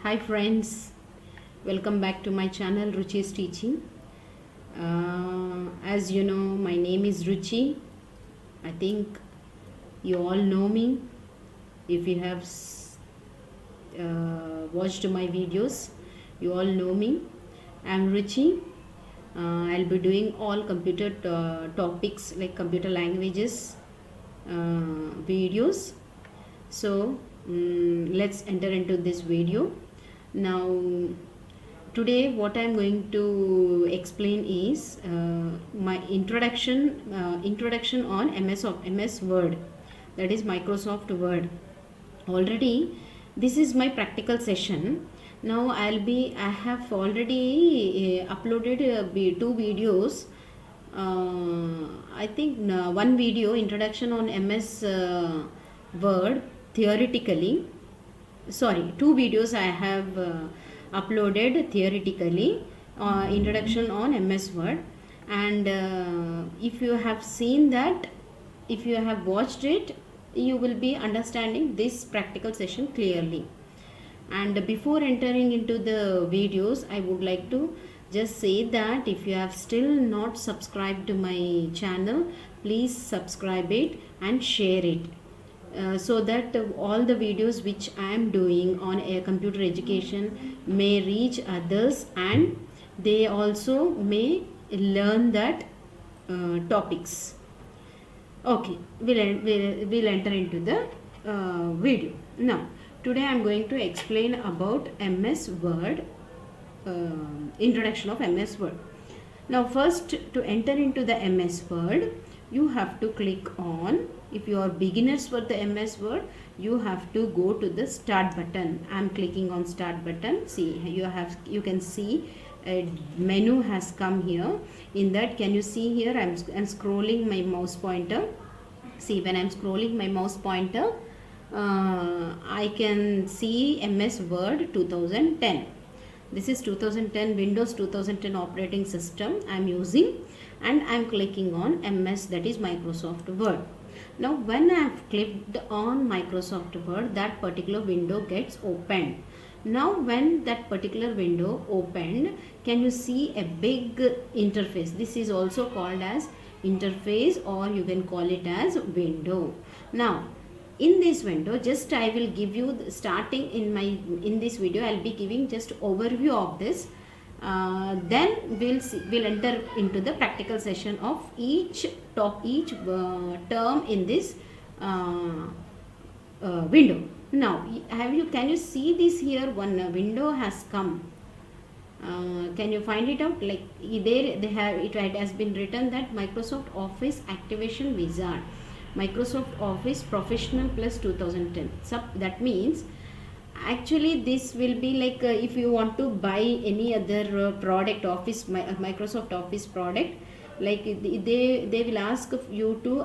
Hi friends, welcome back to my channel Ruchi's Teaching. As you know, my name is Ruchi. I think you all know me. If you have watched my videos, you all know me. I'm Ruchi. I'll be doing all computer topics like computer languages videos. So let's enter into this video. Now today what I'm going to explain is my introduction on MS Word, that is Microsoft Word. Already this is my practical session. Now I have already uploaded two videos. I think one video introduction on MS Word theoretically. Sorry, two videos I have uploaded theoretically, introduction on MS Word, and if you have seen that, if you have watched it, you will be understanding this practical session clearly. And before entering into the videos, I would like to just say that if you have still not subscribed to my channel, please subscribe it and share it. So that all the videos which I am doing on a computer education may reach others and they also may learn that topics. Okay, we'll enter into the video. Now today I am going to explain about MS Word, introduction of MS Word. Now first, to enter into the MS Word, you have to click on, if you are beginners for the MS Word, you have to go to the start button. I am clicking on start button. See, you can see a menu has come here. In that, can you see here, I'm scrolling my mouse pointer. See, when I'm scrolling my mouse pointer, I can see MS Word 2010. This is 2010 Windows 2010 operating system I'm using, and I'm clicking on MS, that is Microsoft Word. Now when I have clicked on Microsoft Word, that particular window gets opened. Now when that particular window opened, can you see a big interface? This is also called as interface, or you can call it as window. Now in this window, just I will give you starting in this video, I'll be giving just overview of this. Then we'll enter into the practical session of each term in this window. Now can you see this here? One window has come. Can you find it out? Like there it has been written that Microsoft Office Activation Wizard, Microsoft Office Professional Plus 2010. So that means actually this will be like if you want to buy any other product, Microsoft Office product, like they will ask you to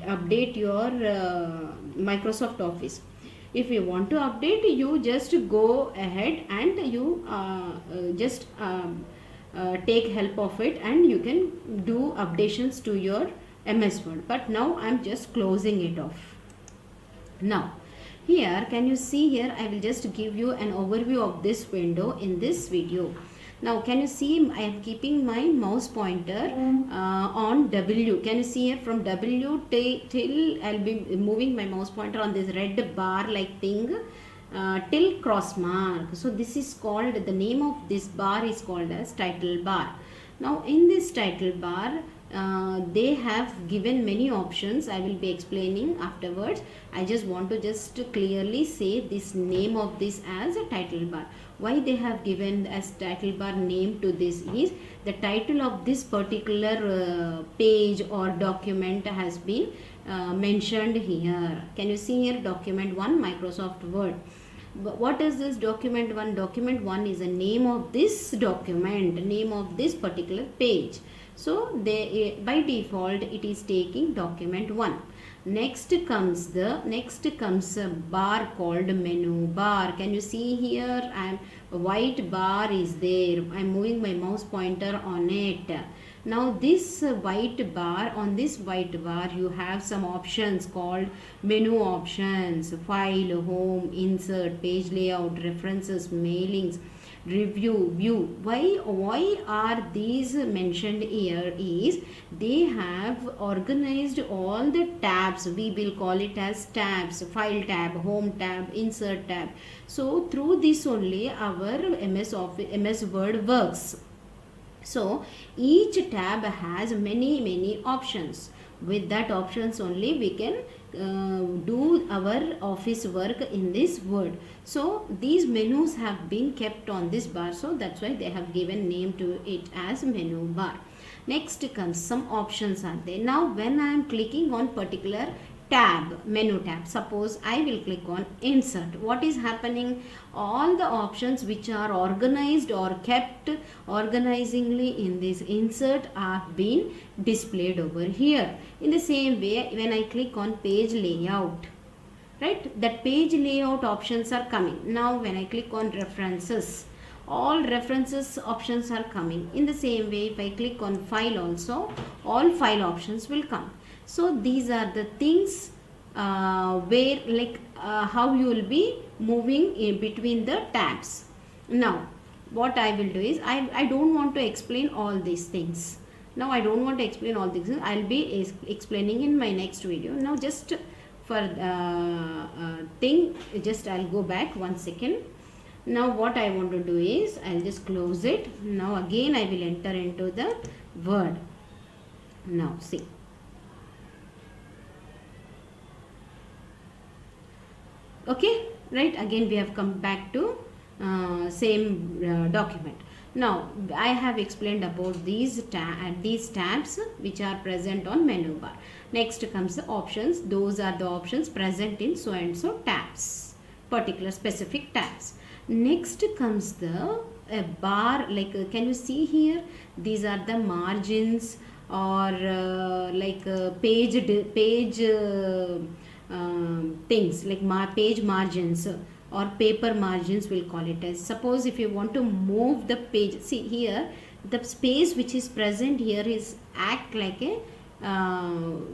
update your Microsoft Office. If you want to update, you just go ahead and you just take help of it, and you can do updations to your MS Word. But now I'm just closing it off. Now here, can you see here, I will just give you an overview of this window in this video. Now can you see I am keeping my mouse pointer on W. Can you see here from W till I'll be moving my mouse pointer on this red bar like thing till cross mark. So this is called, the name of this bar is called as title bar. Now in this title bar, they have given many options. I will be explaining afterwards. I just want to just clearly say this name of this as a title bar. Why they have given as title bar name to this is the title of this particular page or document has been mentioned here. Can you see here, document 1 Microsoft Word. But what is this document 1? Document 1 is the name of this document, name of this particular page. So they by default it is taking document 1. Next comes a bar called menu bar. Can you see here? A white bar is there. I'm moving my mouse pointer on it. Now this white bar, on this white bar you have some options called menu options, file, home, insert, page layout, references, mailings, review, view. Why are these mentioned here is they have organized all the tabs. We will call it as tabs: file tab, home tab, insert tab. So through this only our MS Word works. So each tab has many options. With that options only we can do our office work in this Word. So these menus have been kept on this bar, so that's why they have given name to it as menu bar. Next comes some options are there. Now when I am clicking on particular tab, menu tab, suppose I will click on insert, what is happening? All the options which are organized or kept organizingly in this insert are being displayed over here. In the same way, when I click on page layout, right, that page layout options are coming. Now when I click on references, all references options are coming. In the same way, if I click on file also, all file options will come. So these are the things where how you will be moving in between the tabs. Now what I will do is I don't want to explain all these things. Now I don't want to explain all these things. I'll be explaining in my next video. Now just for just I'll go back 1 second. Now what I want to do is I'll just close it. Now again I will enter into the Word. Now see. Okay, right, again we have come back to same document. Now I have explained about these tabs which are present on menu bar. Next comes the options. Those are the options present in so and so tabs, particular specific tabs. Next comes the bar, can you see here, these are the margins or page things like page margins or paper margins, we'll call it as. Suppose if you want to move the page, see here the space which is present here is act like a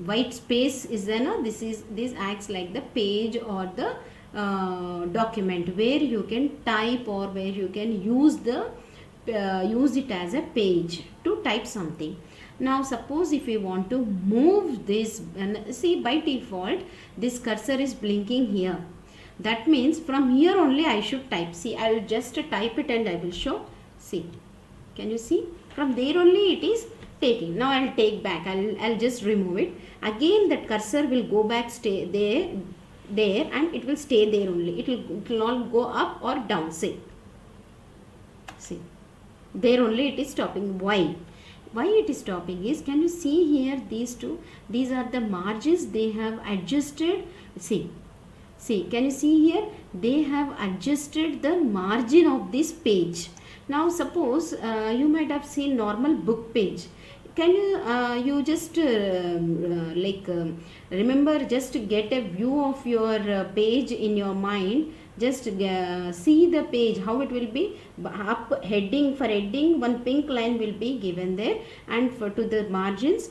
white space is there. No, this acts like the page or the document where you can type or where you can use it as a page to type something. Now suppose if we want to move this, and see by default this cursor is blinking here. That means from here only I should type. See, I will just type it and I will show. See, can you see? From there only it is taking. Now I will take back. I'll just remove it. Again that cursor will go back, stay there and it will stay there only. It will not go up or down. See, there only it is stopping. Why it is stopping is, can you see here these two? These are the margins they have adjusted. See, can you see here? They have adjusted the margin of this page. Now suppose you might have seen normal book page. Can you just remember, just get a view of your page in your mind. Just see the page, how it will be up. Heading, for heading one pink line will be given there, and to the margins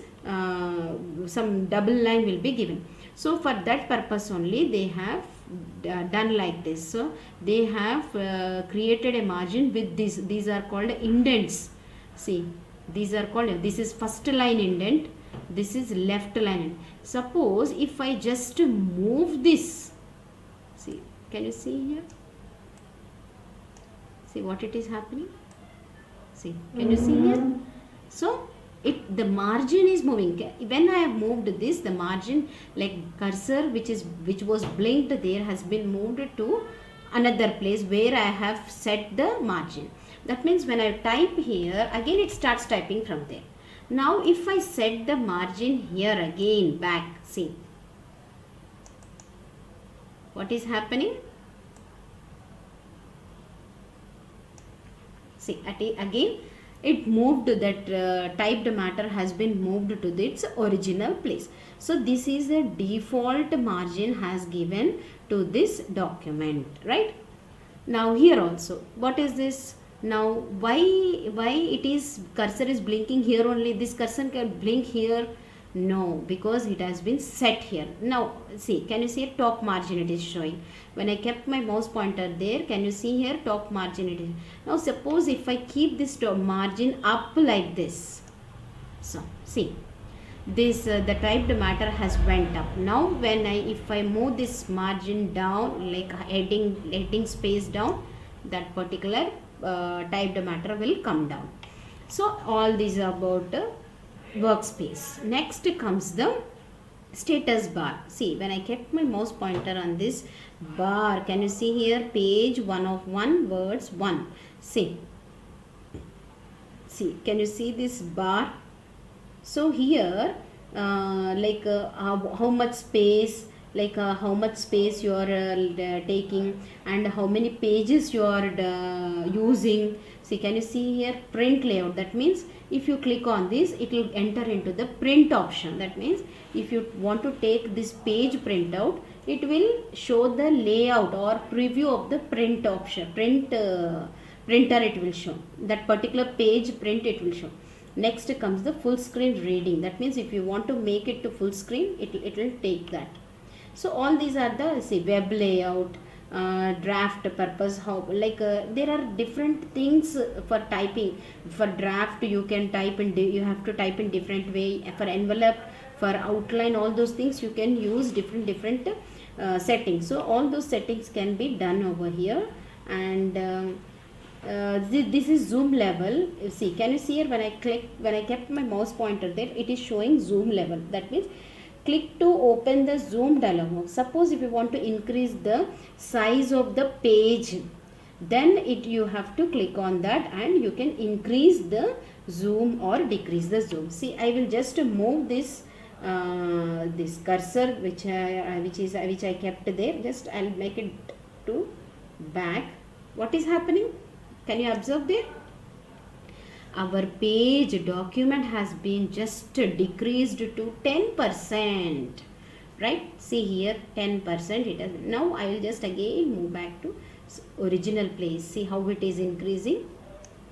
some double line will be given. So for that purpose only they have done like this. So they have created a margin with this. These are called indents. See, these are called, this is first line indent, this is left line. Suppose if I just move this, see, can you see here? See what it is happening? See, can you see here? So the margin is moving. When I have moved this, the margin, like cursor which was blinked there, has been moved to another place where I have set the margin. That means when I type here, again it starts typing from there. Now if I set the margin here again back, see what is happening. See, again it moved, that typed matter has been moved to its original place. So this is the default margin has given to this document, right? Now here also, what is this? Now why it is cursor is blinking here only, this cursor can blink here? No, because it has been set here. Now see, can you see a top margin it is showing? When I kept my mouse pointer there, can you see here top margin it is? Now suppose if I keep this top margin up like this, so see this the typed matter has went up. Now when if I move this margin down, like heading space down, that particular typed matter will come down. So all these are about workspace. Next comes the status bar. See, when I kept my mouse pointer on this bar, can you see here page 1 of 1 words 1. See, can you see this bar? So here how much space, how much space you are taking and how many pages you are using. See, can you see here print layout? That means if you click on this, it will enter into the print option. That means if you want to take this page printout, it will show the layout or preview of the print option, printer it will show, that particular page print it will show. Next comes the full screen reading. That means if you want to make it to full screen, it will take that. So all these are the web layout, draft purpose, how there are different things for typing. For draft you can type in, you have to type in different way. For envelope, for outline, all those things you can use different settings. So all those settings can be done over here. And this is zoom level. See, can you see here when I kept my mouse pointer there, it is showing zoom level. That means click to open the zoom dialog box. Suppose if you want to increase the size of the page, then you have to click on that and you can increase the zoom or decrease the zoom. See, I will just move this this cursor which I kept there. Just I'll make it to back. What is happening? Can you observe there? Our page document has been just decreased to 10%, right? See here 10% it has. Now I will just again move back to original place. See how it is increasing.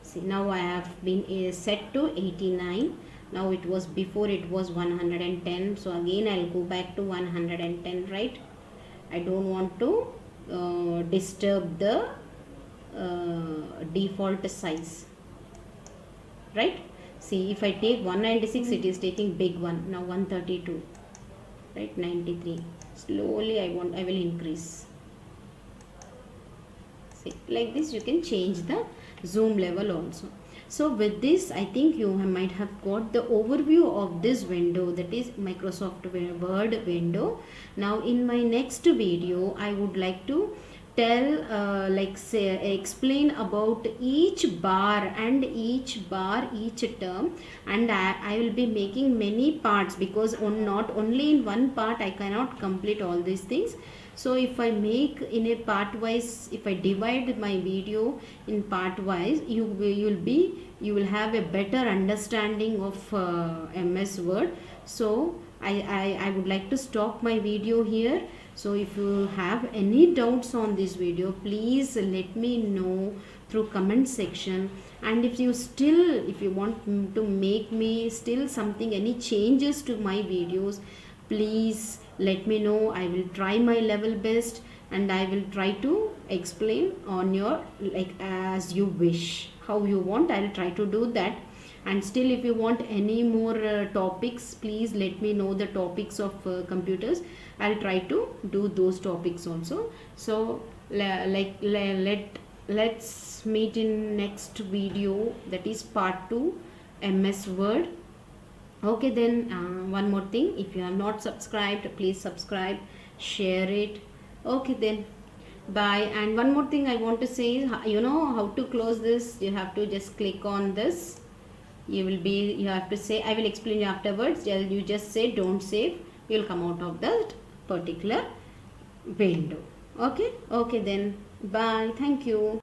See, now I have been set to 89. Now it was, before it was 110. So again I'll go back to 110, right? I don't want to disturb the default size, right? See, if I take 196, it is taking big one. Now 132, right? 93. Slowly I will increase. See, like this you can change the zoom level also. So with this, I think you might have got the overview of this window, that is Microsoft Word window. Now in my next video, I would like to tell explain about each bar, each term, and I will be making many parts, because not only in one part I cannot complete all these things. So if I make in a part wise, if I divide my video in part wise, you will have a better understanding of MS Word. So I would like to stop my video here. So if you have any doubts on this video, please let me know through comment section. And if you want to make me still something, any changes to my videos, please let me know. I will try my level best, and I will try to explain on your, as you wish, how you want, I will try to do that. And still, if you want any more topics, please let me know the topics of computers. I'll try to do those topics also. So let's meet in next video, that is part 2 MS Word. Okay, then one more thing, if you have not subscribed, please subscribe, share it. Okay, then bye. And one more thing I want to say is, you know how to close this. You have to just click on this. You have to say, I will explain you afterwards. You just say don't save, you will come out of that particular window. Okay, then bye. Thank you.